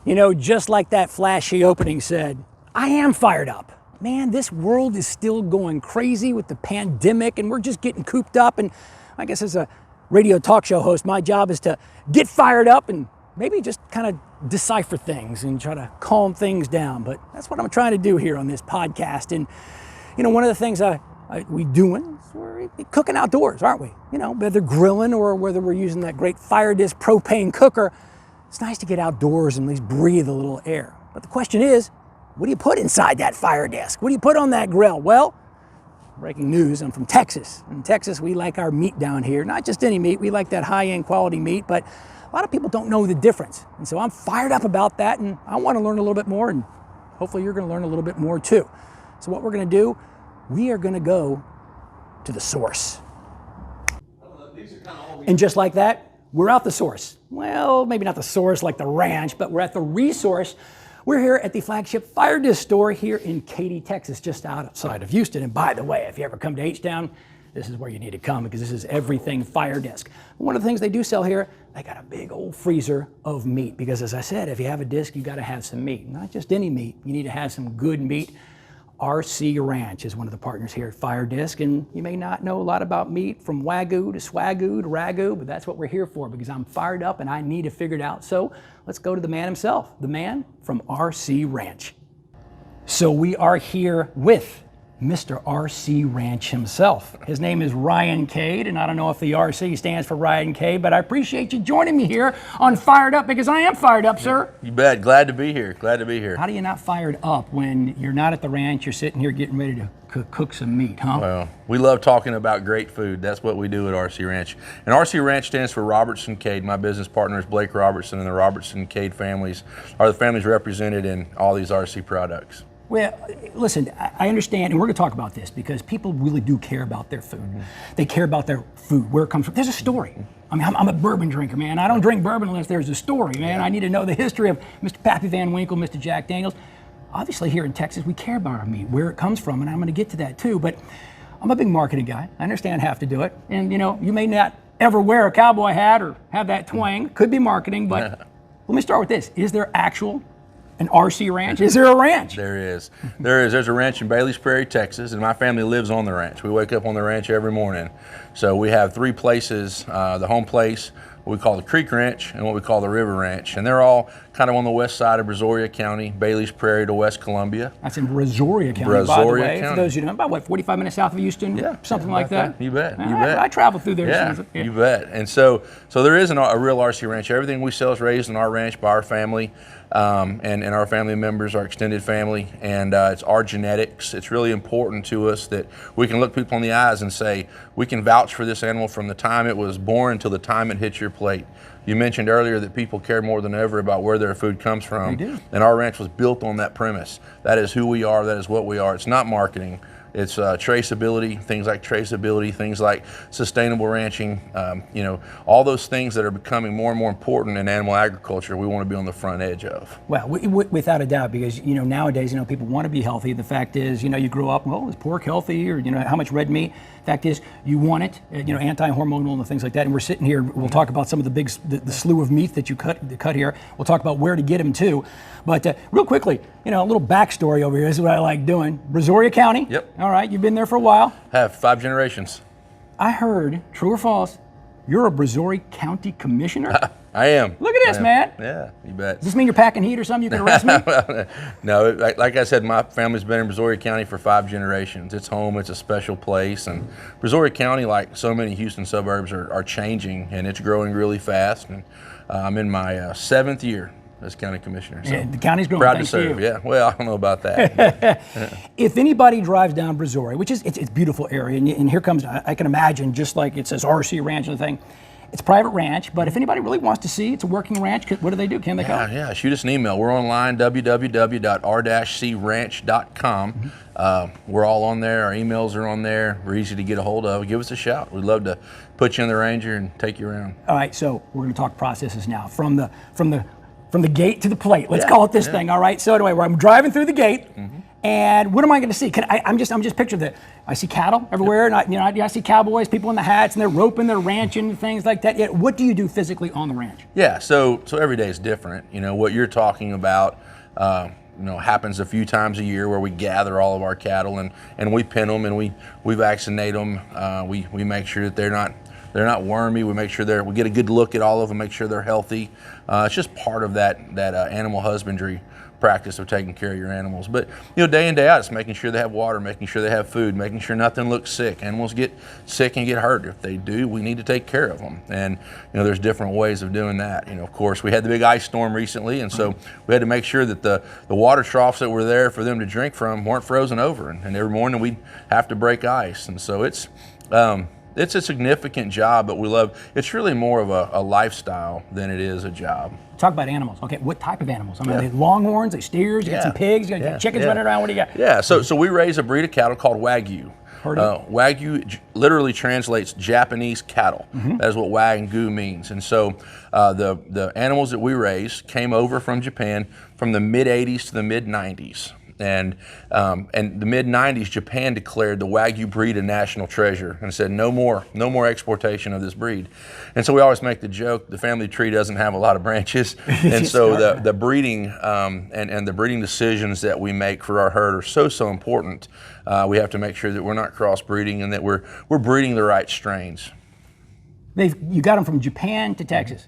You know, just like that flashy opening said, I am fired up. Man, this world is still going crazy with the pandemic and we're just getting cooped up. And I guess as a radio talk show host, my job is to get fired up and maybe just kind of decipher things and try to calm things down. But that's what I'm trying to do here on this podcast. And, you know, one of the things we doing is we're cooking outdoors, aren't we? You know, whether grilling or whether we're using that great FIREDISC propane cooker, it's nice to get outdoors and at least breathe a little air. But the question is, what do you put inside that FIREDISC? What do you put on that grill? Well, breaking news, I'm from Texas. In Texas, we like our meat down here. Not just any meat, we like that high-end quality meat, but a lot of people don't know the difference. And so I'm fired up about that, and I want to learn a little bit more, and hopefully you're going to learn a little bit more too. So what we're going to do, we are going to go to the source. And just like that, we're at the source. Well, maybe not the source like the ranch, but we're at the resource. We're here at the flagship FIREDISC store here in Cade, Texas, just outside of Houston. And by the way, if you ever come to H-Town, this is where you need to come because this is everything FIREDISC. One of the things they do sell here, they got a big old freezer of meat because as I said, if you have a disc, you got to have some meat. Not just any meat, you need to have some good meat. RC Ranch is one of the partners here at FIREDISC, and you may not know a lot about meat from Wagyu to Swagyu to Ragu, but that's what we're here for because I'm fired up and I need to figure it out. So let's go to the man himself, the man from RC Ranch. So we are here with Mr. RC Ranch himself. His name is Ryan Cade, and I don't know if the RC stands for Ryan Cade, but I appreciate you joining me here on Fired Up because I am fired up, sir. You bet. Glad to be here. Glad to be here. How do you not fired up when you're not at the ranch, you're sitting here getting ready to cook some meat, huh? Well, we love talking about great food. That's what we do at RC Ranch. And RC Ranch stands for Robertson Cade. My business partner is Blake Robertson, and the Robertson Cade families are the families represented in all these RC products. Well, listen, I understand, and we're going to talk about this because people really do care about their food. Mm-hmm. They care about their food, where it comes from. There's a story. I mean, I'm a bourbon drinker, man. I don't drink bourbon unless there's a story, man. Yeah. I need to know the history of Mr. Pappy Van Winkle, Mr. Jack Daniels. Obviously, here in Texas, we care about our meat, where it comes from, and I'm going to get to that too. But I'm a big marketing guy. I understand I have to do it. And, you know, you may not ever wear a cowboy hat or have that twang. Could be marketing, but let me start with this. Is there an RC ranch? Is there a ranch? There is. There's a ranch in Bailey's Prairie, Texas, and my family lives on the ranch. We wake up on the ranch every morning. So we have three places, the home place, what we call the Creek Ranch, and what we call the River Ranch. And they're all kind of on the west side of Brazoria County, Bailey's Prairie to West Columbia. That's in Brazoria County, by the way. For those of you who know, about what, 45 minutes south of Houston? Yeah. Something like that? You bet. I travel through there. Yeah, you bet. And so there is a real RC ranch. Everything we sell is raised on our ranch by our family. And our family members, our extended family, and it's our genetics. It's really important to us that we can look people in the eyes and say, we can vouch for this animal from the time it was born until the time it hits your plate. You mentioned earlier that people care more than ever about where their food comes from. They do. And our ranch was built on that premise. That is who we are, that is what we are. It's not marketing. It's traceability, things like sustainable ranching, you know, all those things that are becoming more and more important in animal agriculture, we want to be on the front edge of. Well, without a doubt, because, you know, nowadays, you know, people want to be healthy. The fact is, you know, you grow up, well, is pork healthy, or, you know, how much red meat? Fact is, you want it, you know, anti-hormonal and things like that. And we're sitting here, we'll talk about some of the slew of meat that you cut here. We'll talk about where to get them too. But real quickly, you know, a little backstory over here. This is what I like doing. Brazoria County. Yep. All right, you've been there for a while. Have 5 generations. I heard, true or false, you're a Brazoria County commissioner? I am. Look at this, man. Yeah, you bet. Does this mean you're packing heat or something? You can arrest me? No, like I said, my family's been in Brazoria County for 5 generations. It's home, it's a special place. And Brazoria County, like so many Houston suburbs, are changing, and it's growing really fast. And I'm in my 7th year as county commissioner. So yeah, the county's growing. Proud to serve. Yeah. Well, I don't know about that. If anybody drives down Brazoria, which is it's a beautiful area, and here comes, I can imagine, just like it says RC Ranch and the thing. It's a private ranch, but if anybody really wants to see, it's a working ranch. What do they do? Can they go? Yeah, shoot us an email. We're online, www.r-crranch.com. We're all on there. Our emails are on there. We're easy to get a hold of. Give us a shout. We'd love to put you in the Ranger and take you around. All right, so we're going to talk processes now. From the from the gate to the plate. Let's call it this thing, all right? So anyway, I'm driving through the gate, and what am I going to see? I'm just picturing that. I see cattle everywhere, and I see cowboys, people in the hats, and they're roping, they're ranching, things like that. Yeah, what do you do physically on the ranch? Yeah, so every day is different. What you're talking about, happens a few times a year where we gather all of our cattle and we pin them and we vaccinate them. We make sure that they're not wormy. We make sure we get a good look at all of them, make sure they're healthy. It's just part of that animal husbandry practice of taking care of your animals. But day in, day out, it's making sure they have water, making sure they have food, making sure nothing looks sick. Animals get sick and get hurt. If they do, we need to take care of them. And there's different ways of doing that. Of course, we had the big ice storm recently, and so we had to make sure that the water troughs that were there for them to drink from weren't frozen over. And every morning we'd have to break ice. And so it's a significant job, but we love. It's really more of a lifestyle than it is a job. Talk about animals. Okay, what type of animals? I mean, are they longhorns, they steers, you got some pigs, you got chickens running around, what do you got? Yeah, so we raise a breed of cattle called Wagyu. Wagyu literally translates Japanese cattle. That is what Wagyu means. And so the animals that we raise came over from Japan from the mid-'80s to the mid-'90s. And the mid-'90s, Japan declared the Wagyu breed a national treasure and said no more exportation of this breed. And so we always make the joke, the family tree doesn't have a lot of branches. And so the breeding and the breeding decisions that we make for our herd are so important. We have to make sure that we're not crossbreeding and that we're breeding the right strains. You got them from Japan to Texas.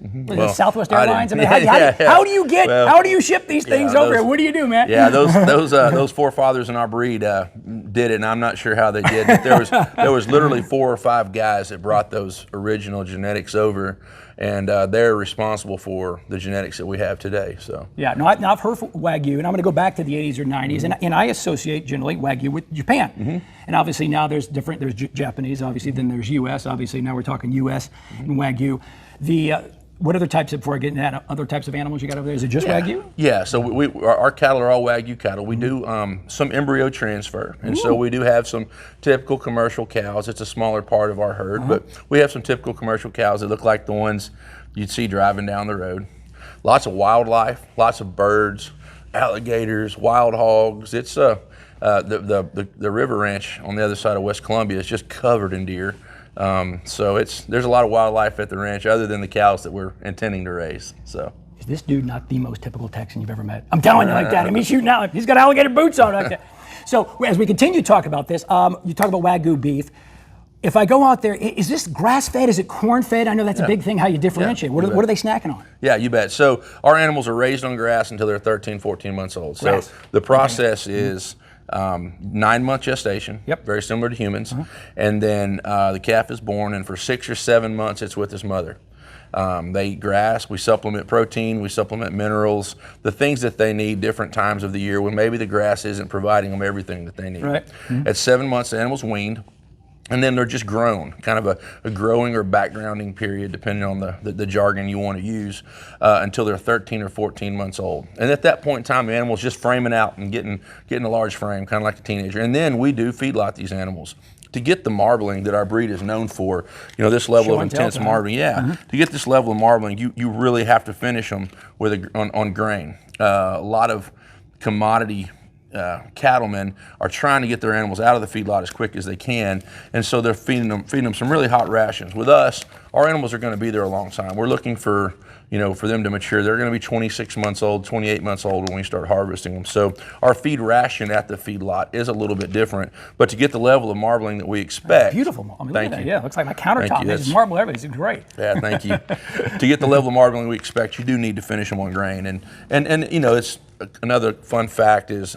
Southwest Airlines. I mean, how do you ship these things over here? What do you do, man? Yeah, those forefathers in our breed did it, and I'm not sure how they did. But there was literally 4 or 5 guys that brought those original genetics over, and they're responsible for the genetics that we have today. So yeah, no, I've heard of Wagyu, and I'm going to go back to the 80s or 90s, and I associate generally Wagyu with Japan. And obviously now there's Japanese, obviously, then there's U.S. Obviously now we're talking U.S. and Wagyu. What other types of, before I get into that, other types of animals you got over there? Is it just Wagyu? Yeah, so our cattle are all Wagyu cattle. We do some embryo transfer, and so we do have some typical commercial cows. It's a smaller part of our herd, but we have some typical commercial cows that look like the ones you'd see driving down the road. Lots of wildlife, lots of birds, alligators, wild hogs. It's the river ranch on the other side of West Columbia is just covered in deer. So there's a lot of wildlife at the ranch other than the cows that we're intending to raise. So is this dude not the most typical Texan you've ever met? I'm telling you like that. I mean, he's shooting out. He's got alligator boots on like that. So as we continue to talk about this, you talk about Wagyu beef. If I go out there, is this grass-fed? Is it corn-fed? I know that's a big thing, how you differentiate. What are they snacking on? Yeah, you bet. So our animals are raised on grass until they're 13, 14 months old. So the process is 9-month gestation, very similar to humans. And then the calf is born, and for 6 or 7 months, it's with its mother. They eat grass, we supplement protein, we supplement minerals, the things that they need different times of the year when maybe the grass isn't providing them everything that they need. At 7 months, the animal's weaned. And then they're just grown, kind of a growing or backgrounding period, depending on the jargon you want to use, until they're 13 or 14 months old. And at that point in time, the animal's just framing out and getting a large frame, kind of like a teenager. And then we do feedlot these animals. To get the marbling that our breed is known for, this level of intense marbling, to get this level of marbling, you really have to finish them on grain. A lot of commodity cattlemen are trying to get their animals out of the feedlot as quick as they can, and so they're feeding them some really hot rations. With us, our animals are going to be there a long time. We're looking for them to mature. They're going to be 26 months old, 28 months old when we start harvesting them. So our feed ration at the feedlot is a little bit different, but to get the level of marbling that we expect. Beautiful. I mean, look at that. Yeah, it looks like my countertop. There's marble everything. It's great. Yeah, thank you. To get the level of marbling we expect, you do need to finish them on grain, and it's. Another fun fact is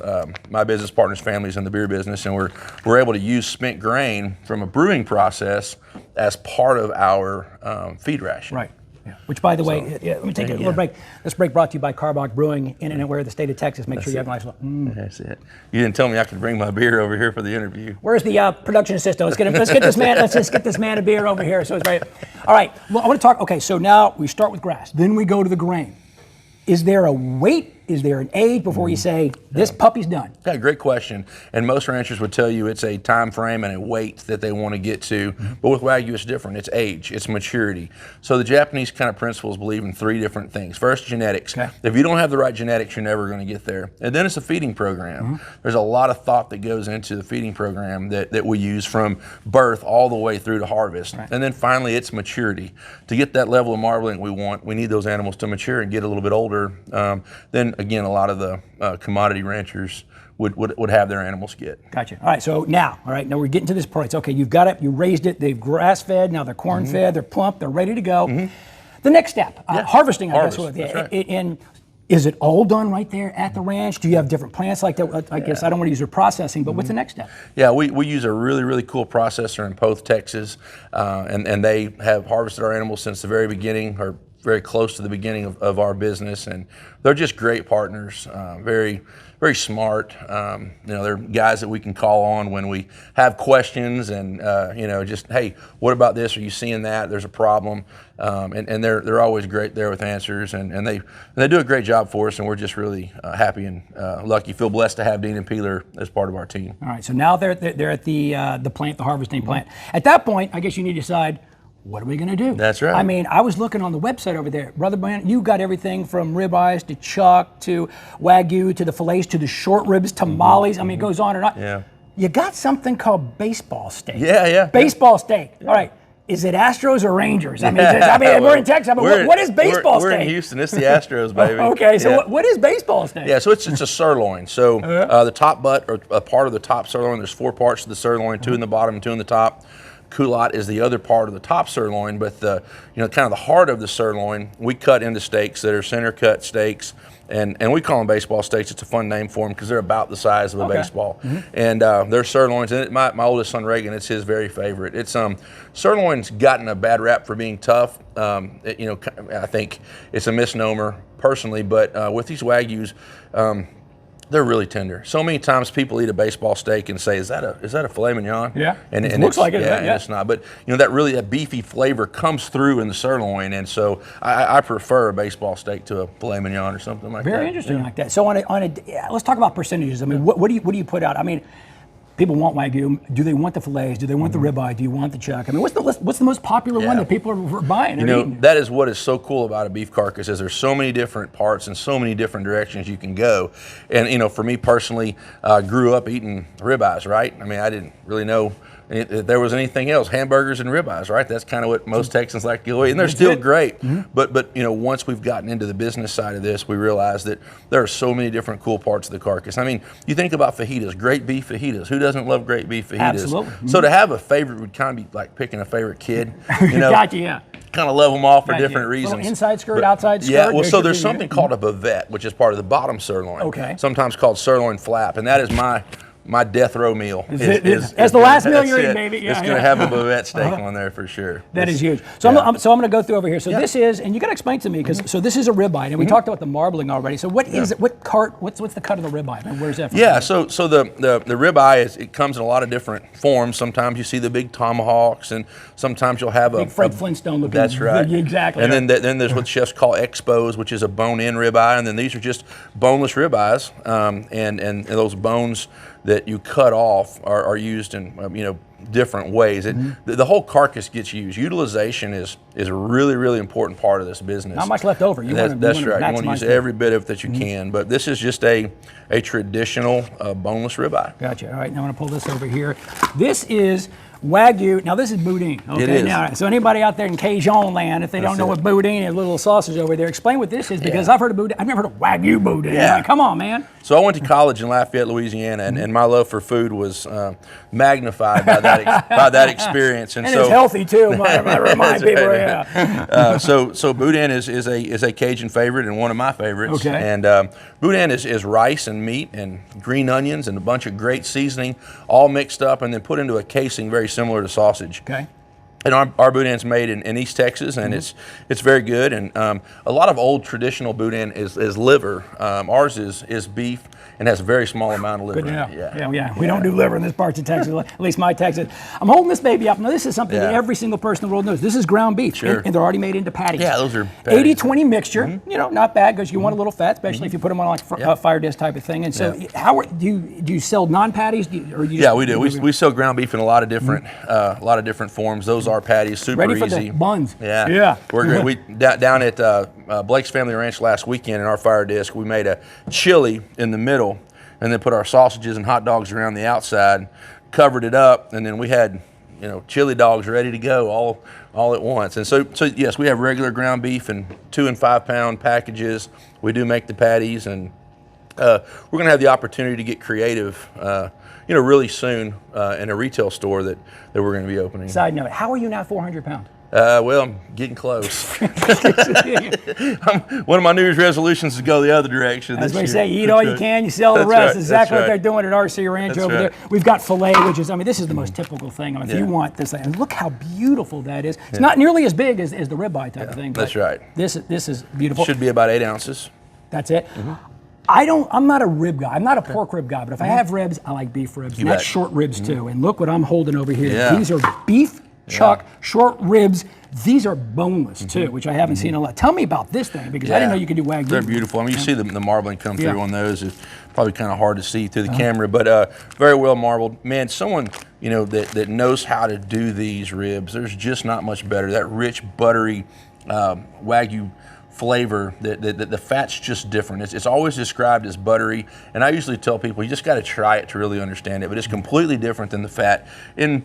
my business partner's family's in the beer business, and we're able to use spent grain from a brewing process as part of our feed ration. Right. Yeah. Which, by the way, let me take a little break. This break brought to you by Carbach Brewing in and aware the state of Texas. Make sure you have a nice one. That's it. You didn't tell me I could bring my beer over here for the interview. Where's the production assistant? Let's get this man a beer over here. So it's right. All right. Well, I want to talk. Okay. So now we start with grass. Then we go to the grain. Is there a weight Is there an age before you say, this puppy's done? Yeah, great question. And most ranchers would tell you it's a time frame and a weight that they want to get to. But with Wagyu, it's different. It's age, it's maturity. So the Japanese kind of principles believe in 3 different things. First, genetics. Okay. If you don't have the right genetics, you're never going to get there. And then it's a feeding program. There's a lot of thought that goes into the feeding program that we use from birth all the way through to harvest. Right. And then finally, it's maturity. To get that level of marbling we want, we need those animals to mature and get a little bit older. Then again, a lot of the commodity ranchers would have their animals get. Gotcha. All right, so now we're getting to this point. Okay, you've got it, you raised it, they've grass-fed, now they're corn-fed, they're plump, they're ready to go. The next step, harvesting, I guess. That's right. And is it all done right there at the ranch? Do you have different plants like that? I guess I don't want to use your processing, but what's the next step? Yeah, we use a really, really cool processor in Poth, Texas, and they have harvested our animals since the very beginning, or very close to the beginning of our business, and they're just great partners, very, very smart. They're guys that we can call on when we have questions, and just, hey, what about this? Are you seeing that? There's a problem, and they're always great there with answers, and they do a great job for us, and we're just really happy and lucky. Feel blessed to have Dean and Peeler as part of our team. All right, so now they're at the plant, the harvesting plant. At that point, I guess you need to decide, what are we going to do? That's right. I mean, I was looking on the website over there. Brother Man, you got everything from ribeyes to chuck to Wagyu to the fillets to the short ribs, tamales. I mean, it goes on and on. Yeah. You got something called baseball steak. Yeah. Baseball steak. Yeah. All right. Is it Astros or Rangers? I mean, we're in Texas, but what is baseball steak? We're in Houston. It's the Astros, baby. Okay, so what is baseball steak? Yeah, so it's a sirloin. So the top butt, or a part of the top sirloin, there's 4 parts to the sirloin, 2 in the bottom and 2 in the top. Culotte is the other part of the top sirloin, but the kind of the heart of the sirloin, we cut into steaks that are center cut steaks, and we call them baseball steaks. It's a fun name for them because they're about the size of a baseball, and they're sirloins. And my oldest son Reagan, it's his very favorite. It's sirloin's gotten a bad rap for being tough. I think it's a misnomer personally, but with these Wagyus. They're really tender. So many times people eat a baseball steak and say, "Is that a filet mignon?" Yeah, and it looks like it. Yeah, and it's not. But that beefy flavor comes through in the sirloin, and so I prefer a baseball steak to a filet mignon or something like that. Very interesting like that. So let's talk about percentages. I mean, what do you put out? I mean, people want Wagyu. Do they want the fillets? Do they want the ribeye? Do you want the chuck? I mean, what's the most popular one that people are buying? That is what is so cool about a beef carcass is there's so many different parts and so many different directions you can go. And for me personally, grew up eating ribeyes, right? I mean, I didn't really know if there was anything else. Hamburgers and ribeyes, right? That's kind of what most Texans like to go eat, and they're still great. But once we've gotten into the business side of this, we realize that there are so many different cool parts of the carcass. I mean, you think about fajitas, great beef fajitas. Who doesn't love great beef fajitas? Absolutely. So to have a favorite would kind of be like picking a favorite kid. Gotcha, yeah. Kind of love them all for different reasons. Little inside skirt, outside skirt. Yeah, well, so there's something called a bavette, which is part of the bottom sirloin. Okay. Sometimes called sirloin flap, and that is my death row meal. That's the last meal you're eating, baby. It's going to have a bavette steak on there for sure. That is huge. So I'm going to go through over here. So this is, and you got to explain to me because so this is a ribeye, and we talked about the marbling already. So what is it? What's the cut of the ribeye? And where's that from? Yeah, so the ribeye it comes in a lot of different forms. Sometimes you see the big tomahawks, and sometimes you'll have big Fred Flintstone looking. That's right, exactly. And then there's what chefs call expos, which is a bone-in ribeye, and then these are just boneless ribeyes, and those bones that you cut off are used in different ways. The whole carcass gets used. Utilization is a really, really important part of this business. Not much left over. That's right. You want to use every bit of it that you can. But this is just a traditional boneless ribeye. Gotcha. All right, now I'm going to pull this over here. This is Wagyu. Now this is Boudin. Okay. It is. Now, so anybody out there in Cajun land, if they don't know what Boudin is, little sausage over there, explain what this is because I've heard of Boudin. I've never heard of Wagyu Boudin. Yeah. Come on, man. So I went to college in Lafayette, Louisiana, and my love for food was magnified by that experience. And it's healthy too. I remind people. Right. Yeah. So Boudin is a Cajun favorite and one of my favorites. Okay. And Boudin is rice and meat and green onions and a bunch of great seasoning, all mixed up and then put into a casing very similar to sausage. Okay. And our Boudin's made in East Texas, and it's very good. And a lot of old traditional Boudin is liver. Ours is beef and has a very small amount of liver. Good to know. Yeah. We don't do liver in this part of Texas, at least my Texas. I'm holding this baby up. Now, this is something that every single person in the world knows. This is ground beef, and they're already made into patties. Yeah, those are patties. 80-20 mixture, you know, not bad, because you want a little fat, especially if you put them on like a FIREDISC type of thing. And so, do you sell non-patties? We do. We sell ground beef in a lot of different forms. Those are patties, super ready for easy. The buns. Yeah. We're good. We down at Blake's Family Ranch last weekend in our FIREDISC, we made a chili in the middle, and then put our sausages and hot dogs around the outside, covered it up, and then we had, you know, chili dogs ready to go all at once. And so yes, we have regular ground beef in 2 and 5 pound packages. We do make the patties, and we're going to have the opportunity to get creative, you know, really soon in a retail store that we're going to be opening. Side note: how are you now 400 pounds? Well, I'm getting close. One of my New Year's resolutions is to go the other direction. As we say, eat all you can, you sell the rest. Exactly what they're doing at RC Ranch over there. We've got filet, which is, I mean, this is the most typical thing. I mean, if you want this thing, and look how beautiful that is. It's not nearly as big as the ribeye type of thing. But that's right. This is beautiful. Should be about 8 ounces. That's it. I'm not a rib guy. I'm not a pork rib guy, but if I have ribs, I like beef ribs. And that's short ribs too. And look what I'm holding over here. Yeah. These are beef chuck short ribs. These are boneless too, which I haven't seen a lot. Tell me about this thing, because I didn't know you could do Wagyu. They're beautiful. I mean, you see the marbling come through on those. It's probably kind of hard to see through the camera, but very well marbled. Man, someone, you know, that knows how to do these ribs, there's just not much better. That rich, buttery Wagyu flavor, the fat's just different. It's always described as buttery, and I usually tell people you just got to try it to really understand it, but it's completely different than the fat in,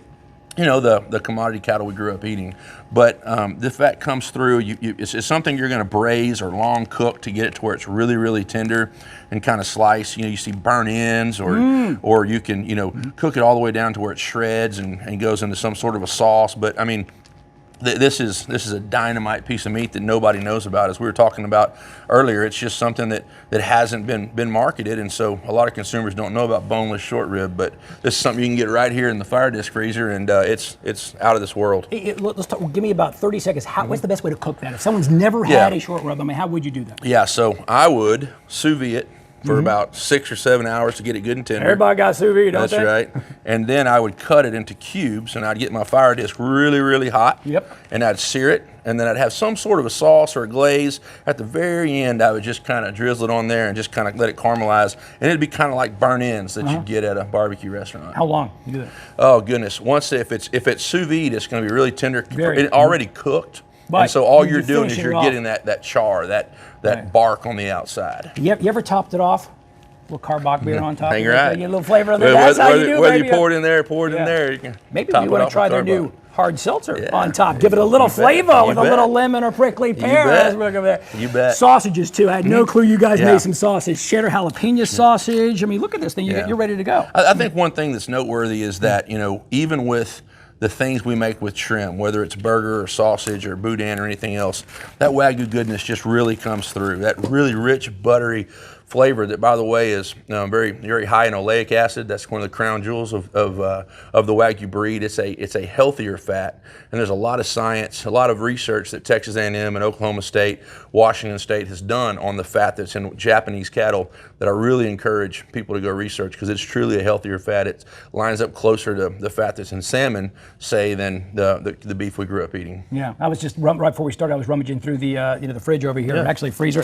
you know, the commodity cattle we grew up eating. But the fat comes through. It's something you're going to braise or long cook to get it to where it's really, really tender and kind of slice. You know, you see burn ends, or you can, you know, cook it all the way down to where it shreds and goes into some sort of a sauce. But I mean, this is a dynamite piece of meat that nobody knows about. As we were talking about earlier, it's just something that hasn't been marketed, and so a lot of consumers don't know about boneless short rib. But this is something you can get right here in the FIREDISC freezer, and it's out of this world. Let's talk. Give me about 30 seconds. What's the best way to cook that? If someone's never had a short rib, I mean, how would you do that? Yeah, so I would sous vide it for about 6 or 7 hours to get it good and tender. Everybody got sous vide, don't they? That's right. And then I would cut it into cubes, and I'd get my FIREDISC really, really hot. Yep. And I'd sear it, and then I'd have some sort of a sauce or a glaze. At the very end, I would just kind of drizzle it on there and just kind of let it caramelize. And it'd be kind of like burn ends that you'd get at a barbecue restaurant. How long you do that? Oh goodness! Once if it's sous vide, it's going to be really tender. It's already cooked. But and so all you're doing is you're off. getting that char, that bark on the outside. You ever topped it off? A little carbach beer on top. Hang right. Get a little flavor of it. That's how you do, whether baby. you pour it in there, you can maybe top we it want to off try with their carbach. new hard seltzer on top. Give it a little flavor with a little lemon or prickly pear. You bet. Sausages too. I had no clue you guys made some sausage. Cheddar jalapeno sausage. I mean, look at this thing. You're ready to go. I think one thing that's noteworthy is that, you know, even with the things we make with trim, whether it's burger or sausage or boudin or anything else, that Wagyu goodness just really comes through. That really rich, buttery flavor that, by the way, is very, very high in oleic acid. That's one of the crown jewels of the Wagyu breed. It's a healthier fat, and there's a lot of science, a lot of research that Texas A&M and Oklahoma State, Washington State has done on the fat that's in Japanese cattle that I really encourage people to go research, because it's truly a healthier fat. It lines up closer to the fat that's in salmon, say, than the beef we grew up eating. Yeah, I was just right before we started, I was rummaging through the the fridge over here, actually freezer.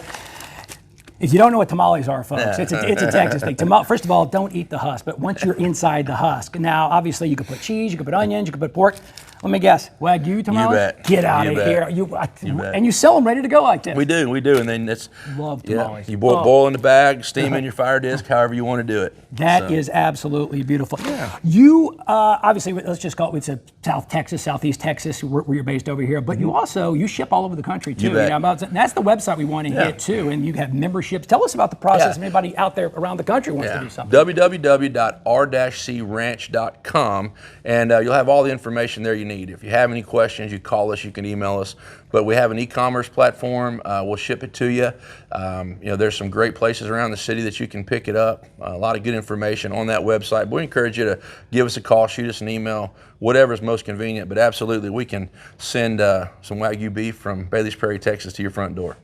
If you don't know what tamales are, folks, it's a Texas thing. First of all, don't eat the husk, but once you're inside the husk, now obviously you could put cheese, you could put onions, you could put pork. Let me guess, Wagyu tamales? You bet. Get out of here. You bet. And you sell them ready to go like this. We do, and then it's love tamales. You boil in the bag, steam in your FIREDISC, however you want to do it. That is absolutely beautiful. Yeah. You obviously, let's just call it, it's South Texas, Southeast Texas, where you're based over here. But you ship all over the country too. You bet. And that's the website we want to hit too. And you have memberships. Tell us about the process. If anybody out there around the country wants to do something. www.r-cranch.com, and you'll have all the information there you need. need. If you have any questions, you call us, you can email us. But we have an e-commerce platform. We'll ship it to you. You know, there's some great places around the city that you can pick it up. A lot of good information on that website. But we encourage you to give us a call, shoot us an email, whatever's most convenient. But absolutely, we can send some Wagyu beef from Bailey's Prairie, Texas to your front door.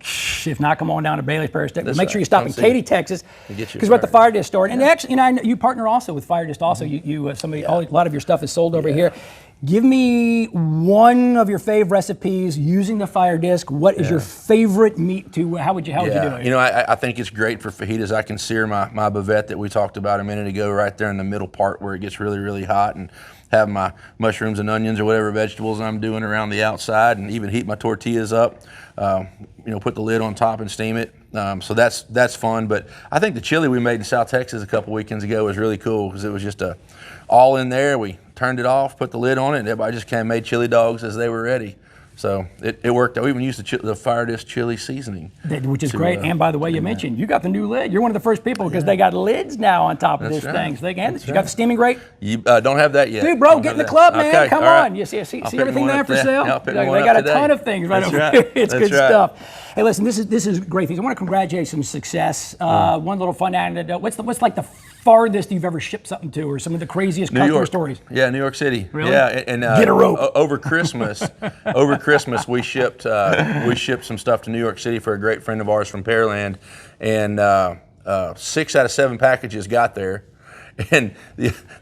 If not, come on down to Bailey's Prairie, Texas. That's Make right. sure you stop Come in see Cade, Texas, because we're at the FIREDISC store. And actually, you know, I know you partner also with FIREDISC. Also, a lot of your stuff is sold over here. Give me one of your favorite recipes using the FIREDISC. What is your favorite meat to? How would you do it? You know, I think it's great for fajitas. I can sear my bavette that we talked about a minute ago right there in the middle part where it gets really, really hot, and have my mushrooms and onions or whatever vegetables I'm doing around the outside, and even heat my tortillas up. You know, put the lid on top and steam it. So that's fun. But I think the chili we made in South Texas a couple weekends ago was really cool because it was just all in there. We turned it off, put the lid on it, and everybody just kind of made chili dogs as they were ready. So it worked. We even used the FIREDISC chili seasoning. Which is great. And by the way, you mentioned you got the new lid. You're one of the first people because they got lids now on top of this thing. So they can. You got the steaming grate? You don't have that yet. Dude, bro, get in the club, man. Okay, come on. You see everything there for sale? Yeah, they got a ton of things right over here. It's good stuff. Hey, listen, this is great things. I want to congratulate some success. One little fun anecdote. What's like the farthest you've ever shipped something to, or some of the craziest customer stories? Yeah, New York City. Really? Yeah, and get a rope. Over Christmas, we shipped some stuff to New York City for a great friend of ours from Pearland, and 6 out of 7 packages got there. And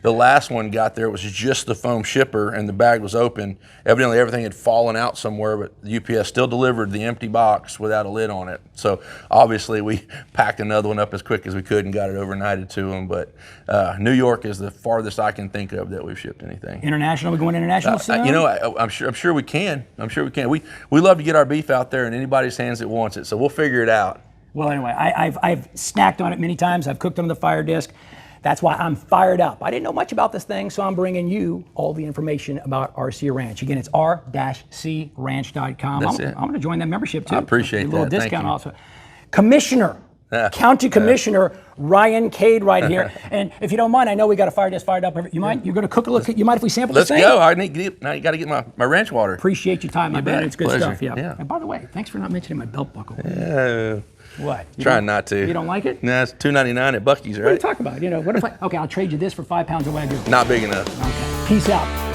the last one got there, it was just the foam shipper, and the bag was open. Evidently everything had fallen out somewhere, but the UPS still delivered the empty box without a lid on it. So obviously we packed another one up as quick as we could and got it overnighted to them. But New York is the farthest I can think of that we've shipped anything. International, we going international soon? You know, I'm sure we can. We love to get our beef out there in anybody's hands that wants it, so we'll figure it out. Well, anyway, I've snacked on it many times. I've cooked on the FIREDISC. That's why I'm fired up. I didn't know much about this thing, so I'm bringing you all the information about RC Ranch. Again, it's r-cranch.com. I'm going to join that membership too. I appreciate that. A little discount also. Commissioner, County Commissioner Ryan Cade right here. And if you don't mind, I know we got a FIREDISC fired up. You mind? You're going to cook a little. You mind if we sample this thing? Let's go. Now you got to get my ranch water. Appreciate your time, my man. It's good stuff. Yeah. And by the way, thanks for not mentioning my belt buckle. Yeah. What? Trying not to. You don't like it? Nah, it's $2.99 at Buc-ee's, right? What are you talking about? You know, what if okay, I'll trade you this for 5 pounds of Wagyu. Not big enough. Okay. Peace out.